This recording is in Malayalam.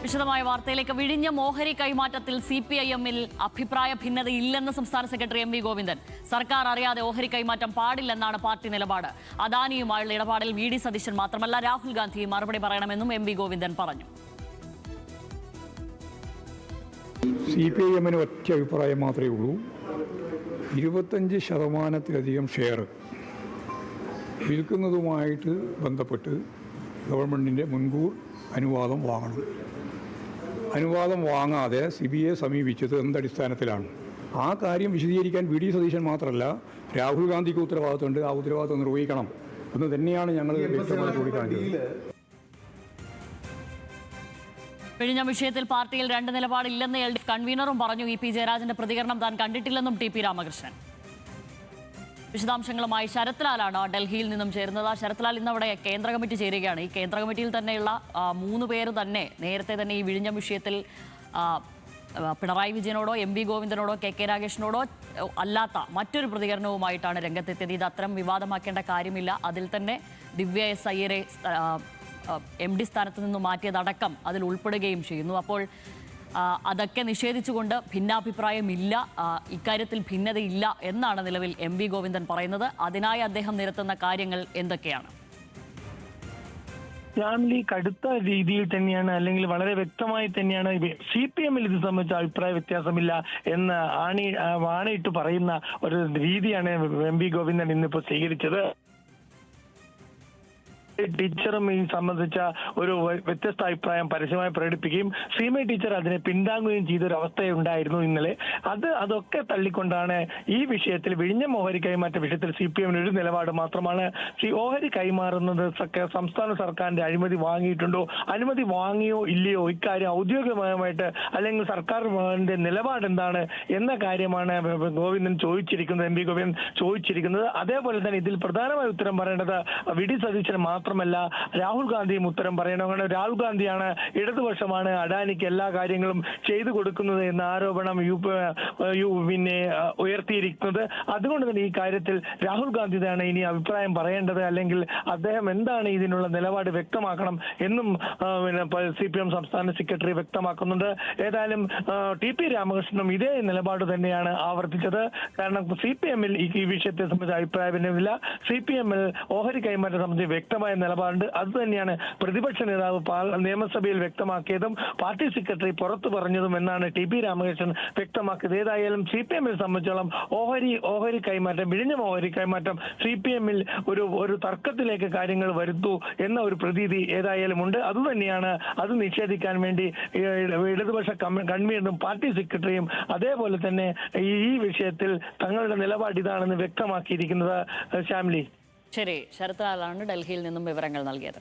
വിശദമായ വാർത്തയിലേക്ക്. വിഴിഞ്ഞം ഓഹരി കൈമാറ്റത്തിൽ CPIM-ൽ അഭിപ്രായ ഭിന്നതയില്ലെന്ന് സംസ്ഥാന സെക്രട്ടറി MV ഗോവിന്ദൻ. സർക്കാർ അറിയാതെ ഓഹരി കൈമാറ്റം പാടില്ലെന്നാണ് പാർട്ടി നിലപാട്. അദാനിയുമായുള്ള ഇടപാടിൽ VD സതീശൻ മാത്രമല്ല രാഹുൽ ഗാന്ധി മറുപടി പറയണമെന്നും MV ഗോവിന്ദൻ പറഞ്ഞു. CPIM-ന് ഒറ്റ അഭിപ്രായം മാത്രമേ ഉള്ളൂ. 25% ഷെയർ വിൽക്കുന്നതുമായിട്ട് ബന്ധപ്പെട്ട് ഗവൺമെൻറ്റിൻ്റെ മുൻകൂർ അനുവാദം വാങ്ങണം. അനുവാദം വാങ്ങാതെ CBIയെ സമീപിച്ചത് എന്തടിസ്ഥാനത്തിലാണ്? ആ കാര്യം വിശദീകരിക്കാൻ VD സതീശൻ മാത്രമല്ല രാഹുൽ ഗാന്ധിക്ക് ഉത്തരവാദിത്തമുണ്ട്. ആ ഉത്തരവാദിത്തം നിർവഹിക്കണം എന്ന് തന്നെയാണ് ഞങ്ങൾ വ്യക്തമായി ചൂണ്ടിക്കാണിച്ചത്. വിഴിഞ്ഞം വിഷയത്തിൽ പാർട്ടിയിൽ രണ്ട് നിലപാടില്ലെന്ന് LDF കൺവീനറും പറഞ്ഞു. EP ജയരാജന്റെ പ്രതികരണം താൻ കണ്ടിട്ടില്ലെന്നും TP രാമകൃഷ്ണൻ. വിശദാംശങ്ങളുമായി ശരത് ലാലാണ് ഡൽഹിയിൽ നിന്നും ചേരുന്നത്. ശരത് ലാൽ, ഇന്ന് അവിടെ കേന്ദ്ര കമ്മിറ്റി ചേരുകയാണ്. ഈ കേന്ദ്ര കമ്മിറ്റിയിൽ തന്നെയുള്ള 3 പേര് തന്നെ നേരത്തെ തന്നെ ഈ വിഴിഞ്ഞം വിഷയത്തിൽ പിണറായി വിജയനോടോ MV ഗോവിന്ദനോടോ KK രാഗേഷിനോടോ അല്ലാത്ത മറ്റൊരു പ്രതികരണവുമായിട്ടാണ് രംഗത്തെത്തിയത്. ഇത് അത്തരം വിവാദമാക്കേണ്ട കാര്യമില്ല. അതിൽ തന്നെ ദിവ്യ S അയ്യരെ MD സ്ഥാനത്ത് നിന്ന് മാറ്റിയതടക്കം അതിൽ ഉൾപ്പെടുകയും ചെയ്യുന്നു. അപ്പോൾ അതൊക്കെ നിഷേധിച്ചുകൊണ്ട് ഭിന്നാഭിപ്രായമില്ല, ഇക്കാര്യത്തിൽ ഭിന്നതയില്ല എന്നാണ് നിലവിൽ MV ഗോവിന്ദൻ പറയുന്നത്. അതിനായി അദ്ദേഹം നിരത്തുന്ന കാര്യങ്ങൾ എന്തൊക്കെയാണ്? ഫാമിലി കടുത്ത രീതിയിൽ തന്നെയാണ്, അല്ലെങ്കിൽ വളരെ വ്യക്തമായി തന്നെയാണ് CPM-ൽ ഇത് സംബന്ധിച്ച അഭിപ്രായ വ്യത്യാസമില്ല എന്ന് ആണിയിട്ട് പറയുന്ന ഒരു രീതിയാണ് MV ഗോവിന്ദൻ ഇന്നിപ്പോൾ സ്വീകരിച്ചത്. ടീച്ചറും ഈ സംബന്ധിച്ച ഒരു വ്യത്യസ്ത അഭിപ്രായം പരസ്യമായി പ്രകടിപ്പിക്കുകയും ശ്രീമതി ടീച്ചർ അതിനെ പിന്താങ്ങുകയും ചെയ്തൊരു അവസ്ഥയുണ്ടായിരുന്നു ഇന്നലെ. അതൊക്കെ തള്ളിക്കൊണ്ടാണ് ഈ വിഷയത്തിൽ വിഴിഞ്ഞം ഓഹരി കൈമാറ്റ വിഷയത്തിൽ CPM-ന് ഒരു നിലപാട് മാത്രമാണ്. ഓഹരി കൈമാറുന്നത് സംസ്ഥാന സർക്കാരിന്റെ അഴിമതി വാങ്ങിയിട്ടുണ്ടോ, അനുമതി വാങ്ങിയോ ഇല്ലയോ, ഇക്കാര്യം ഔദ്യോഗികമായിട്ട് അല്ലെങ്കിൽ സർക്കാരിന്റെ നിലപാട് എന്താണ് എന്ന കാര്യമാണ് ഗോവിന്ദൻ ചോദിച്ചിരിക്കുന്നത്, MV ഗോവിന്ദൻ ചോദിച്ചിരിക്കുന്നത്. അതേപോലെ തന്നെ ഇതിൽ പ്രധാനമായി ഉത്തരം പറയേണ്ടത് VD സതീശന് മാത്രമല്ല രാഹുൽ ഗാന്ധിയും ഉത്തരം പറയണം. കാരണം രാഹുൽ ഗാന്ധിയാണ്, ഇടതുപക്ഷമാണ് അദാനിക്ക് എല്ലാ കാര്യങ്ങളും ചെയ്തു കൊടുക്കുന്നത് എന്ന ആരോപണം പിന്നെ ഉയർത്തിയിരിക്കുന്നത്. അതുകൊണ്ട് തന്നെ ഈ കാര്യത്തിൽ രാഹുൽ ഗാന്ധിയാണ് ഇനി അഭിപ്രായം പറയേണ്ടത്, അല്ലെങ്കിൽ അദ്ദേഹം എന്താണ് ഇതിനുള്ള നിലപാട് വ്യക്തമാക്കണം എന്നും CPM സംസ്ഥാന സെക്രട്ടറി വ്യക്തമാക്കുന്നുണ്ട്. ഏതായാലും TP രാമകൃഷ്ണനും ഇതേ നിലപാട് തന്നെയാണ് ആവർത്തിച്ചത്. കാരണം CPM-ൽ ഈ വിഷയത്തെ സംബന്ധിച്ച അഭിപ്രായ ഭിന്നമില്ല. CPM-ൽ ഓഹരി കൈമാറ്റം സംബന്ധിച്ച് വ്യക്തമായ നിലപാടുണ്ട്. അത് തന്നെയാണ് പ്രതിപക്ഷ നേതാവ് നിയമസഭയിൽ വ്യക്തമാക്കിയതും പാർട്ടി സെക്രട്ടറി പുറത്തു പറഞ്ഞതും എന്നാണ് TP രാമകൃഷ്ണൻ വ്യക്തമാക്കിയത്. ഏതായാലും CPM-ൽ സംബന്ധിച്ചോളം ഓഹരി കൈമാറ്റം, വിഴിഞ്ഞം ഓഹരി കൈമാറ്റം CPM-ൽ ഒരു തർക്കത്തിലേക്ക് കാര്യങ്ങൾ വരുത്തു എന്ന ഒരു പ്രതീതി ഏതായാലും ഉണ്ട്. അതുതന്നെയാണ് അത് നിഷേധിക്കാൻ വേണ്ടി ഇടതുപക്ഷ കൺവീനറും പാർട്ടി സെക്രട്ടറിയും അതേപോലെ തന്നെ ഈ വിഷയത്തിൽ തങ്ങളുടെ നിലപാട് ഇതാണെന്ന് വ്യക്തമാക്കിയിരിക്കുന്നത്. ശ്യാംലി, ശരി, ശരത് ലാലാണ് ഡൽഹിയിൽ നിന്നും വിവരങ്ങൾ നൽകിയത്.